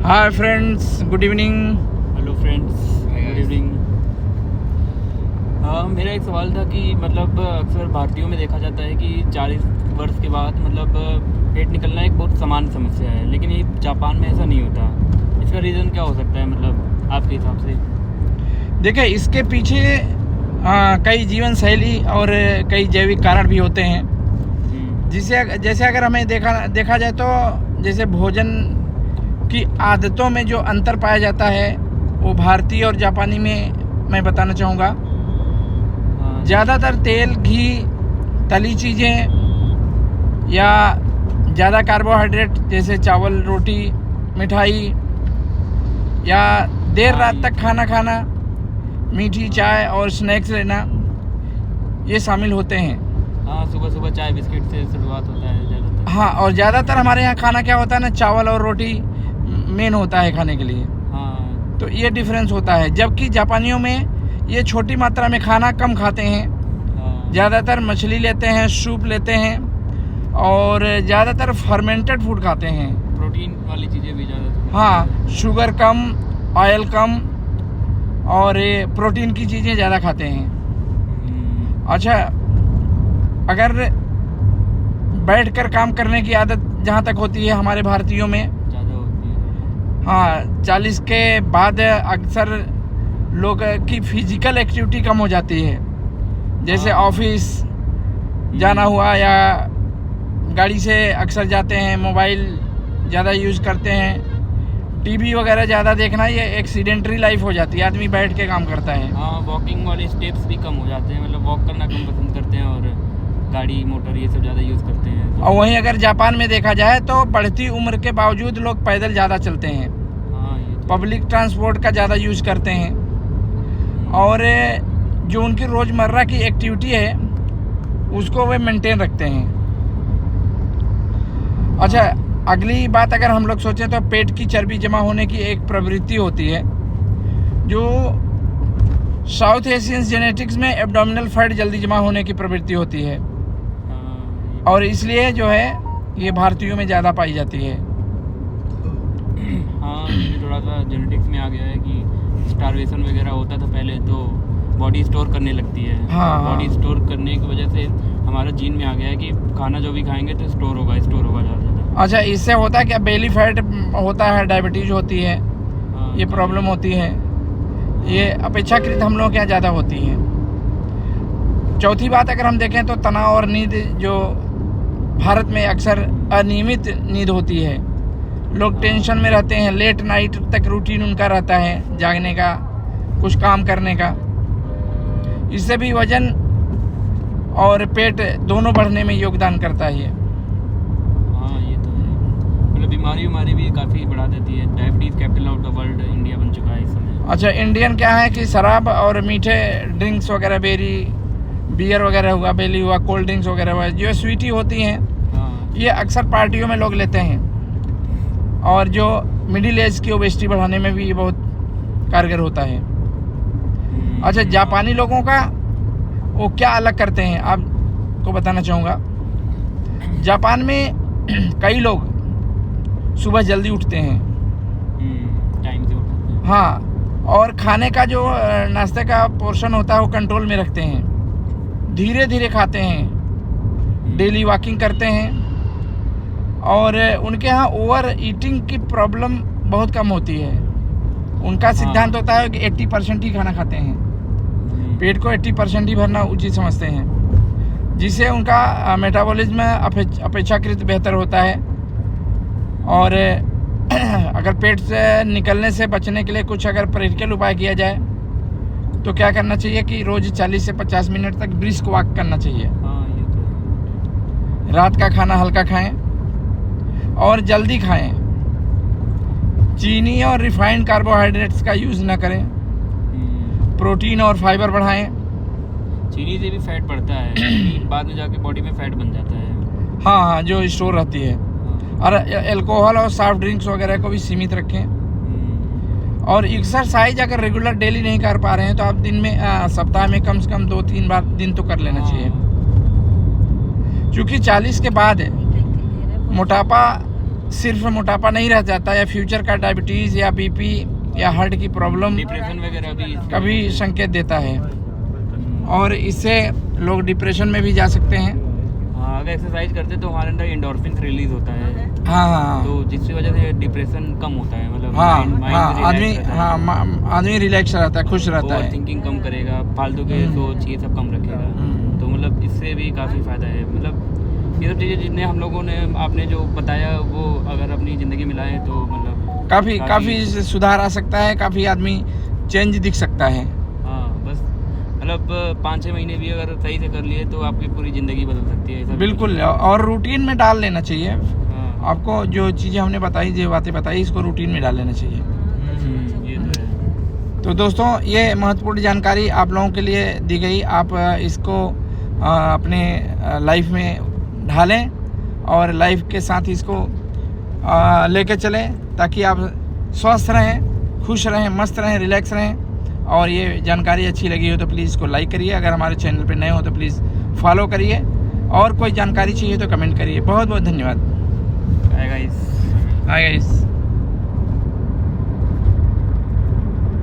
Hi friends, good evening. Hello friends, good evening. मेरा एक सवाल था कि मतलब अक्सर भारतीयों में देखा जाता है कि 40 वर्ष के बाद मतलब पेट निकलना एक बहुत सामान्य समस्या है, लेकिन ये जापान में ऐसा नहीं होता। इसका रीज़न क्या हो सकता है मतलब आपके हिसाब से? देखिए, इसके पीछे कई जीवन शैली और कई जैविक कारण भी होते हैं। जैसे अगर हमें देखा जाए तो जैसे भोजन की आदतों में जो अंतर पाया जाता है वो भारतीय और जापानी में मैं बताना चाहूँगा। ज़्यादातर तेल, घी, तली चीज़ें या ज़्यादा कार्बोहाइड्रेट जैसे चावल, रोटी, मिठाई या देर रात तक खाना खाना, मीठी चाय और स्नैक्स लेना, ये शामिल होते हैं। हाँ, सुबह सुबह चाय बिस्किट से शुरुआत होता है ज़्यादातर। हाँ, और ज़्यादातर हमारे यहाँ खाना क्या होता है ना, चावल और रोटी मेन होता है खाने के लिए। हाँ, तो ये डिफरेंस होता है। जबकि जापानियों में ये छोटी मात्रा में खाना कम खाते हैं, हाँ, ज़्यादातर मछली लेते हैं, सूप लेते हैं और ज़्यादातर फर्मेंटेड फूड खाते हैं। प्रोटीन वाली चीज़ें भी ज़्यादा। हाँ, शुगर कम, ऑयल कम और प्रोटीन की चीज़ें ज़्यादा खाते हैं। अच्छा, अगर बैठकर काम करने की आदत जहाँ तक होती है हमारे भारतीयों में, ज़्यादा होती है। हाँ, 40 के बाद अक्सर लोग की फिजिकल एक्टिविटी कम हो जाती है। जैसे ऑफिस जाना हुआ या गाड़ी से अक्सर जाते हैं, मोबाइल ज़्यादा यूज़ करते हैं, टीवी वगैरह ज़्यादा देखना, ये एक्सीडेंटरी लाइफ हो जाती है। आदमी बैठ के काम करता है। हाँ, वॉकिंग वाले स्टेप्स भी कम हो जाते हैं, मतलब वॉक करना कम पसंद करते हैं और गाड़ी मोटर ये सब ज़्यादा यूज़ करते हैं। और वहीं अगर जापान में देखा जाए तो बढ़ती उम्र के बावजूद लोग पैदल ज़्यादा चलते हैं, हाँ, ये तो पब्लिक ट्रांसपोर्ट का ज़्यादा यूज़ करते हैं और जो उनकी रोज़मर्रा की एक्टिविटी है उसको वे मेंटेन रखते हैं। अच्छा, अगली बात अगर हम लोग सोचें तो पेट की चर्बी जमा होने की एक प्रवृत्ति होती है जो साउथ एशियंस जेनेटिक्स में एब्डोमिनल फैट जल्दी जमा होने की प्रवृत्ति होती है और इसलिए जो है ये भारतीयों में ज़्यादा पाई जाती है। हाँ, ये थोड़ा सा जेनेटिक्स में आ गया है कि स्टारवेशन वगैरह होता था पहले, तो बॉडी स्टोर करने लगती है। हाँ, बॉडी स्टोर करने की वजह से हमारा जीन में आ गया है कि खाना जो भी खाएंगे तो स्टोर होगा ज़्यादा। अच्छा, इससे होता है क्या, बेली फैट होता है, डायबिटीज़ होती है, हाँ, ये प्रॉब्लम होती है, ये अपेक्षाकृत हम लोग के यहाँ ज़्यादा होती है। चौथी बात अगर हम देखें तो तनाव और नींद, जो भारत में अक्सर अनियमित नींद होती है, लोग टेंशन में रहते हैं, लेट नाइट तक रूटीन उनका रहता है जागने का, कुछ काम करने का। इससे भी वजन और पेट दोनों बढ़ने में योगदान करता है ये। हाँ, ये तो है, मतलब बीमारी भी काफ़ी बढ़ा देती है। Diabetes capital of the world India बन चुका है इस समय। अच्छा, इंडियन क्या है कि शराब और मीठे ड्रिंक्स वगैरह, बियर वगैरह हुआ, बेली हुआ, कोल्ड ड्रिंक्स वगैरह हुआ, जो स्वीटी होती हैं, हाँ, ये अक्सर पार्टियों में लोग लेते हैं और जो मिडिल एज की ओबेसिटी बढ़ाने में भी ये बहुत कारगर होता है। अच्छा, जापानी लोगों का वो क्या अलग करते हैं आपको बताना चाहूँगा। जापान में कई लोग सुबह जल्दी उठते हैं, टाइम से उठते हैं। हाँ, और खाने का जो नाश्ते का पोर्शन होता है वो कंट्रोल में रखते हैं, धीरे धीरे खाते हैं, डेली वॉकिंग करते हैं और उनके यहाँ ओवर ईटिंग की प्रॉब्लम बहुत कम होती है। उनका सिद्धांत होता है कि 80% ही खाना खाते हैं, पेट को 80% ही भरना उचित समझते हैं, जिससे उनका मेटाबॉलिज्म अपेक्षाकृत बेहतर होता है। और अगर पेट से निकलने से बचने के लिए कुछ अगर प्रैक्टिकल उपाय किया जाए तो क्या करना चाहिए कि रोज़ 40 से 50 मिनट तक ब्रिस्क वॉक करना चाहिए। हाँ, ये तो है। रात का खाना हल्का खाएं और जल्दी खाएं, चीनी और रिफाइंड कार्बोहाइड्रेट्स का यूज़ ना करें, प्रोटीन और फाइबर बढ़ाएं। चीनी से भी फैट बढ़ता है, चीनी बाद में जाके बॉडी में फैट बन जाता है। हाँ, जो स्टोर रहती है। और अल्कोहल और सॉफ्ट ड्रिंक्स वगैरह को भी सीमित रखें। और एक्सरसाइज अगर रेगुलर डेली नहीं कर पा रहे हैं तो आप दिन में सप्ताह में कम से कम 2-3 बार दिन तो कर लेना चाहिए, क्योंकि 40 के बाद मोटापा सिर्फ मोटापा नहीं रह जाता, या फ्यूचर का डायबिटीज़ या बीपी या हार्ट की प्रॉब्लम डिप्रेशन वगैरह भी का भी संकेत देता है, और इससे लोग डिप्रेशन में भी जा सकते हैं। हाँ, अगर एक्सरसाइज करते तो हमारे अंदर एंडोर्फिन रिलीज होता है, हाँ हाँ तो जिसकी वजह से डिप्रेशन कम होता है, मतलब हाँ माइंड हाँ, आदमी रिलैक्स रहता है, खुश रहता ओवर है। थिंकिंग कम करेगा, फालतू के सोच ये सब कम रखेगा, तो मतलब इससे भी काफ़ी फ़ायदा है। मतलब ये सब चीज़ें जितने हम लोगों ने आपने जो बताया वो अगर अपनी ज़िंदगी में लाएँ तो मतलब काफ़ी सुधार आ सकता है, काफ़ी आदमी चेंज दिख सकता है। हाँ, बस मतलब 5-6 महीने भी अगर सही से कर लिए तो आपकी पूरी ज़िंदगी बदल सकती है। ऐसा बिल्कुल, और रूटीन में डाल लेना चाहिए। हाँ, आपको जो चीज़ें हमने बताई, जो बातें बताई, इसको रूटीन में डाल लेना चाहिए। ये तो है। तो दोस्तों, ये महत्वपूर्ण जानकारी आप लोगों के लिए दी गई। आप इसको अपने लाइफ में ढालें और लाइफ के साथ इसको लेके चलें, ताकि आप स्वस्थ रहें, खुश रहें, मस्त रहें, रिलैक्स रहें। और ये जानकारी अच्छी लगी हो तो प्लीज़ इसको लाइक करिए। अगर हमारे चैनल पे नए हो तो प्लीज़ फॉलो करिए, और कोई जानकारी चाहिए तो कमेंट करिए। बहुत बहुत धन्यवाद। आएगा इस हाय गाइस।